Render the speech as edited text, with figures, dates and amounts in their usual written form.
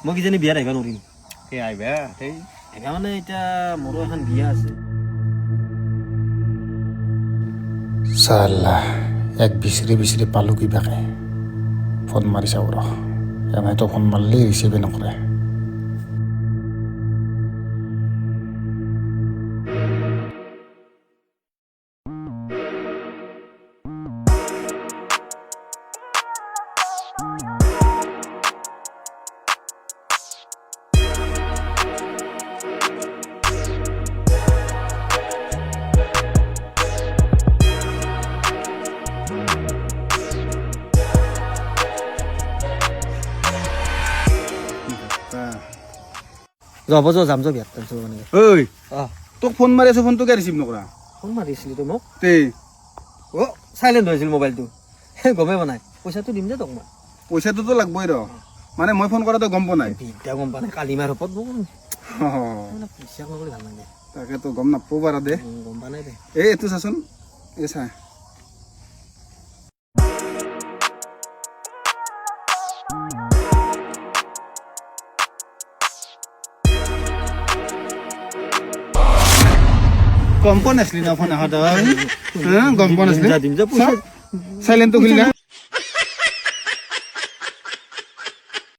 মই কিজানি বিয়াত আহিব নোৱাৰিম সেই আহিবা সেই আহিবা মানে এতিয়া মোৰো এখন বিয়া আছে চালা এক বিচৰি পালোঁ কিবাকে ফোন মাৰি চাওঁ ৰ এনেতো ফোন মাৰিলে ৰিচিভে নকৰে যাব যাম বিয়াত তাৰপিছত মানে ঐ অঁ তোক ফোন মাৰি আছো ফোনটো কিয় ৰিচিভ নকৰা ফোন মাৰিছিলি তই মোক তে অ' চাইলেণ্ট হৈছিল মোবাইলটো সেই গমেই পোৱা নাই পইচাটো দিম দে তোক মই পইচাটোতো লাগবই ৰ মানে মই ফোন কৰাটো গম পোৱা নাই বিদ্যা গম পোৱা নাই কালি মাৰ ওপৰত মোক অ', মানে বিশ্বাস নকৰি ভাল লাগে তাকেতো গম নাপাব পাৰা দে গম পোৱা নাই দে এইটো চাচোন এই চা গম পোৱা নাছিলি না ফোন আহা তই গম পোৱা নাছিলি দিম যে পইচা চাইলেণ্টটো খুলি না